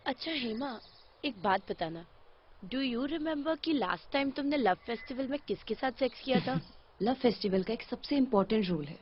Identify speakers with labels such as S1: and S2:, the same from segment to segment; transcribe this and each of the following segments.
S1: अच्छा हेमा, एक बात बताना। डू यू रिमेम्बर कि लास्ट टाइम तुमने लव फेस्टिवल में किसके साथ सेक्स किया था?
S2: लव फेस्टिवल का एक सबसे इम्पोर्टेंट रूल है।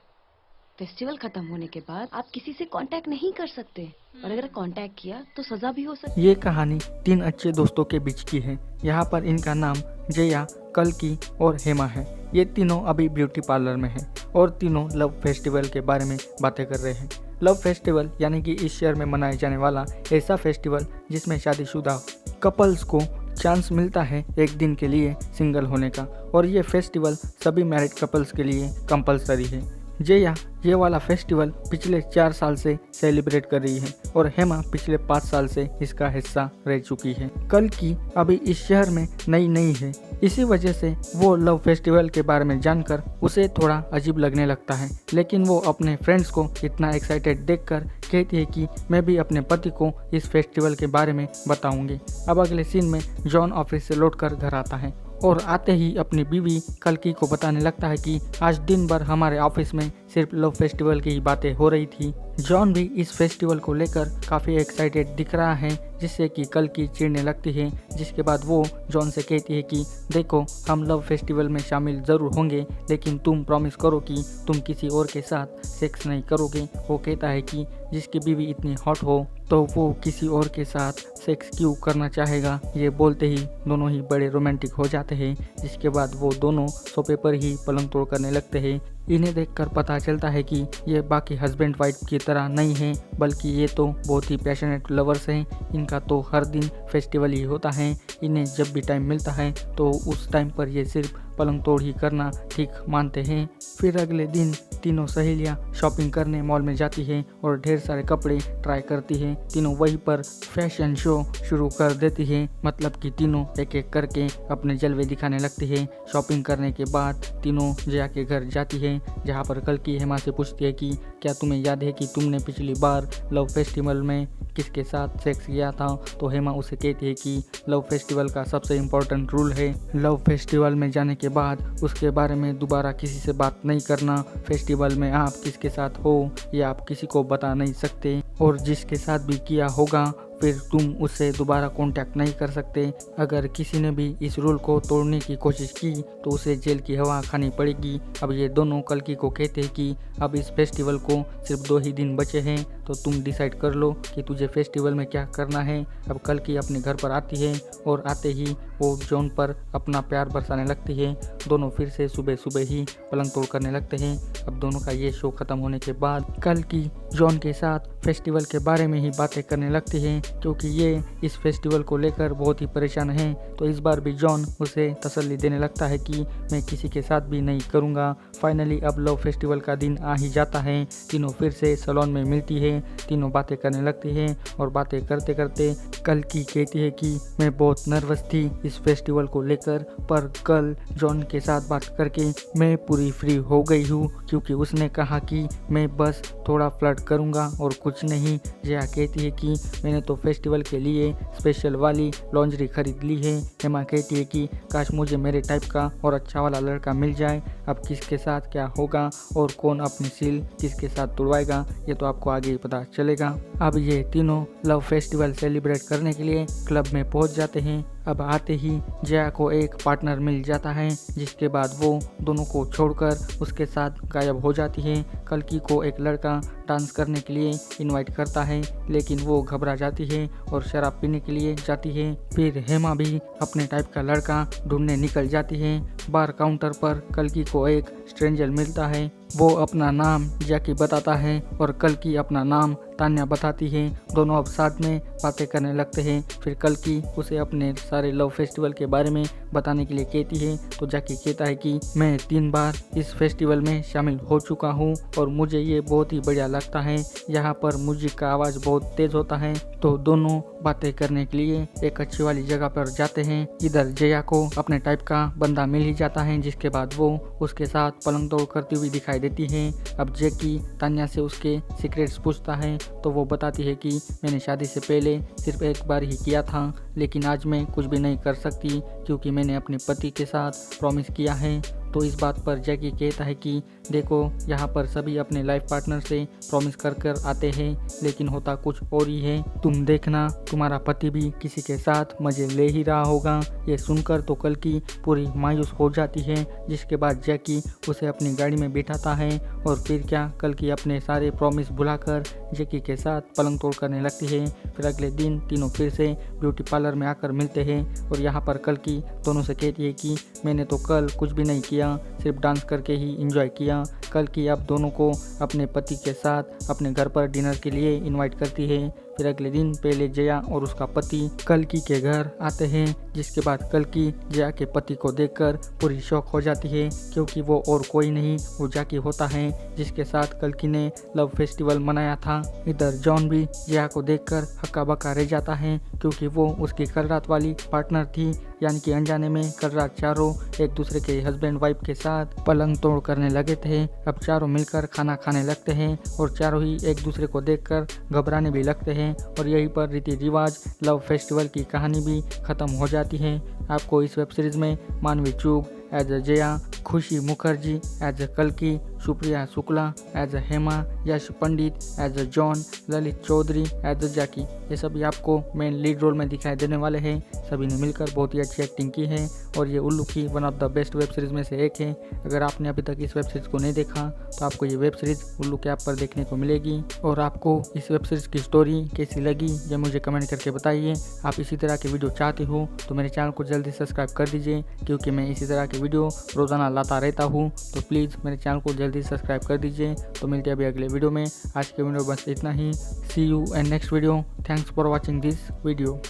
S2: फेस्टिवल खत्म होने के बाद आप किसी से कांटेक्ट नहीं कर सकते, और अगर कांटेक्ट किया तो सजा भी हो सकती है।
S3: ये कहानी तीन अच्छे दोस्तों के बीच की है। यहाँ पर इनका नाम जया, कल्कि और हेमा है। ये तीनों अभी ब्यूटी पार्लर में हैं और तीनों लव फेस्टिवल के बारे में बातें कर रहे हैं। लव फेस्टिवल यानी कि इस शहर में मनाया जाने वाला ऐसा फेस्टिवल जिसमें शादीशुदा कपल्स को चांस मिलता है एक दिन के लिए सिंगल होने का, और ये फेस्टिवल सभी मैरिड कपल्स के लिए कंपलसरी है। जया ये वाला फेस्टिवल पिछले 4 साल से सेलिब्रेट कर रही है और हेमा पिछले 5 साल से इसका हिस्सा रह चुकी है। कल की अभी इस शहर में नई है, इसी वजह से वो लव फेस्टिवल के बारे में जानकर उसे थोड़ा अजीब लगने लगता है, लेकिन वो अपने फ्रेंड्स को इतना एक्साइटेड देखकर कहती है कि मैं भी अपने पति को इस फेस्टिवल के बारे में बताऊंगी। अब अगले सीन में जॉन ऑफिस से लौटकर घर आता है और आते ही अपनी बीवी कल्कि को बताने लगता है कि आज दिन भर हमारे ऑफिस में सिर्फ लव फेस्टिवल की ही बातें हो रही थी। जॉन भी इस फेस्टिवल को लेकर काफ़ी एक्साइटेड दिख रहा है, जिससे कि कल्कि चिढ़ने लगती है। जिसके बाद वो जॉन से कहती है कि देखो, हम लव फेस्टिवल में शामिल ज़रूर होंगे, लेकिन तुम प्रॉमिस करो कि तुम किसी और के साथ सेक्स नहीं करोगे। वो कहता है कि जिसकी बीवी इतनी हॉट हो तो वो किसी और के साथ सेक्स क्यों करना चाहेगा। ये बोलते ही दोनों ही बड़े रोमांटिक हो जाते हैं। जिसके बाद वो दोनों सोफे पर ही पलंग तोड़ करने लगते हैं। इन्हें देखकर पता चलता है कि ये बाकी हस्बैंड वाइफ की तरह नहीं है, बल्कि ये तो बहुत ही पैशनेट लवर्स हैं। इनका तो हर दिन फेस्टिवल ही होता है। इन्हें जब भी टाइम मिलता है तो उस टाइम पर ये सिर्फ पलंग तोड़ ही करना ठीक मानते हैं। फिर अगले दिन तीनों सहेलियां शॉपिंग करने मॉल में जाती हैं और ढेर सारे कपड़े ट्राई करती हैं। तीनों वहीं पर फैशन शो शुरू कर देती हैं, मतलब कि तीनों एक एक करके अपने जलवे दिखाने लगती हैं। शॉपिंग करने के बाद तीनों जया के घर जाती हैं, जहां पर कल्कि हेमा से पूछती है कि क्या तुम्हें याद है कि तुमने पिछली बार लव फेस्टिवल में किसके साथ सेक्स किया था। तो हेमा उसे कहती है कि लव फेस्टिवल का सबसे इम्पोर्टेंट रूल है लव फेस्टिवल में जाने के बाद उसके बारे में दोबारा किसी से बात नहीं करना। फेस्टिवल में आप किसके साथ हो या आप किसी को बता नहीं सकते, और जिसके साथ भी किया होगा फिर तुम उससे दोबारा कांटेक्ट नहीं कर सकते। अगर किसी ने भी इस रूल को तोड़ने की कोशिश की तो उसे जेल की हवा खानी पड़ेगी। अब ये दोनों कल्कि को कहते हैं कि अब इस फेस्टिवल को सिर्फ 2 ही दिन बचे हैं, तो तुम डिसाइड कर लो कि तुझे फेस्टिवल में क्या करना है। अब कल्कि अपने घर पर आती है और आते ही वो जॉन पर अपना प्यार बरसाने लगती है। दोनों फिर से सुबह सुबह ही पलंग तोड़ करने लगते हैं। अब दोनों का ये शो खत्म होने के बाद कल्कि जॉन के साथ फेस्टिवल के बारे में ही बातें करने लगती है, क्योंकि ये इस फेस्टिवल को लेकर बहुत ही परेशान है। तो इस बार भी जॉन उसे तसल्ली देने लगता है कि मैं किसी के साथ भी नहीं करूँगा। फाइनली अब लव फेस्टिवल का दिन आ ही जाता है। तीनों फिर से सैलून में मिलती है। तीनों बातें करने लगती है और बातें करते करते कल्कि कहती है कि मैं बहुत नर्वस थी इस फेस्टिवल को लेकर, पर कल जॉन के साथ बात करके मैं पूरी फ्री हो गई हूँ, क्योंकि उसने कहा कि मैं बस थोड़ा फ्लर्ट करूँगा और कुछ नहीं। जया कहती है कि मैंने तो फेस्टिवल के लिए स्पेशल वाली लॉन्जरी खरीद ली है। हेमा कहती है कि काश मुझे मेरे टाइप का और अच्छा वाला लड़का मिल जाए। अब किसके साथ क्या होगा और कौन अपनी सील किसके साथ तुड़वाएगा, ये तो आपको आगे ही पता चलेगा। अब ये तीनों लव फेस्टिवल सेलिब्रेट करने के लिए क्लब में पहुंच जाते हैं। अब आते ही जया को एक पार्टनर मिल जाता है, जिसके बाद वो दोनों को छोड़कर उसके साथ गायब हो जाती है। कल्कि को एक लड़का डांस करने के लिए इनवाइट करता है, लेकिन वो घबरा जाती है और शराब पीने के लिए जाती है। फिर हेमा भी अपने टाइप का लड़का ढूंढने निकल जाती है। बार काउंटर पर कल्कि को एक स्ट्रेंजर मिलता है। वो अपना नाम जैकी बताता है और कल्कि अपना नाम तान्या बताती है। दोनों अब साथ में बातें करने लगते हैं। फिर कल्कि उसे अपने सारे लव फेस्टिवल के बारे में बताने के लिए कहती है। तो जैकी कहता है कि मैं 3 बार इस फेस्टिवल में शामिल हो चुका हूँ और मुझे ये बहुत ही बढ़िया लगता है। यहाँ पर म्यूजिक का आवाज़ बहुत तेज होता है। तो दोनों बातें करने के लिए एक अच्छी वाली जगह पर जाते हैं। इधर जया को अपने टाइप का बंदा मिल ही जाता है, जिसके बाद वो उसके साथ पलंग तोड़ करती हुई दिखाई देती है। अब जैकी तान्या से उसके सीक्रेट्स पूछता है, तो वो बताती है कि मैंने शादी से पहले सिर्फ एक बार ही किया था, लेकिन आज मैं कुछ भी नहीं कर सकती क्योंकि मैंने अपने पति के साथ प्रॉमिस किया है। तो इस बात पर जैकी कहता है कि देखो, यहाँ पर सभी अपने लाइफ पार्टनर से प्रॉमिस कर कर आते हैं, लेकिन होता कुछ और ही है। तुम देखना, तुम्हारा पति भी किसी के साथ मजे ले ही रहा होगा। ये सुनकर तो कल्कि पूरी मायूस हो जाती है, जिसके बाद जैकी उसे अपनी गाड़ी में बिठाता है और फिर क्या, कल्कि अपने सारे प्रॉमिस भुलाकर जैकी के साथ पलंग तोड़ करने लगती है। फिर अगले दिन तीनों फिर से ब्यूटी पार्लर में आकर मिलते हैं और यहाँ पर कल्कि दोनों से कहती है कि मैंने तो कल कुछ भी नहीं किया, सिर्फ डांस करके ही एंजॉय किया। कल्कि अब दोनों को अपने पति के साथ अपने घर पर डिनर के लिए इनवाइट करती है। फिर अगले दिन पहले जया और उसका पति कल्कि के घर आते हैं, जिसके बाद कल्कि जया के पति को देखकर पूरी शॉक हो जाती है क्योंकि वो और कोई नहीं, वो जैकी होता है जिसके साथ कल्कि ने लव फेस्टिवल मनाया था। इधर जॉन भी जया को देखकर हक्का बक्का रह जाता है क्योंकि वो उसकी कल रात वाली पार्टनर थी, यानी कि अनजाने में कल रात चारों एक दूसरे के हस्बैंड वाइफ के साथ पलंग तोड़ करने लगे थे। अब चारों मिलकर खाना खाने लगते हैं और चारों ही एक दूसरे को देखकर घबराने भी लगते हैं और यहीं पर रीति रिवाज लव फेस्टिवल की कहानी भी खत्म हो जाती है। आपको इस वेब सीरीज में मानवी चुग एज अ जया, खुशी मुखर्जी एज अ कल्कि, Supriya Shukla as a Hema, Yash Pandit as a John, Lalit Chaudhary as a Jackie, ये सभी आपको मेन लीड रोल में दिखाई देने वाले हैं। सभी ने मिलकर बहुत ही अच्छी एक्टिंग की है और ये उल्लू की one of the best web series में से एक है। अगर आपने अभी तक इस वेब सीरीज को नहीं देखा तो आपको ये वेब सीरीज उल्लू के ऐप पर देखने को मिलेगी। और आपको इस वेब सीरीज की स्टोरी कैसी लगी ये मुझे कमेंट करके बताइए। आप इसी तरह के वीडियो चाहते हो तो मेरे चैनल को जल्दी सब्सक्राइब कर दीजिए क्योंकि मैं इसी तरह के वीडियो रोजाना लाता रहता हूँ। तो प्लीज़ मेरे चैनल को जल्दी सब्सक्राइब कर दीजिए। तो मिलते हैं अभी अगले वीडियो में। आज के वीडियो बस इतना ही। See you in next video. Thanks for watching this video.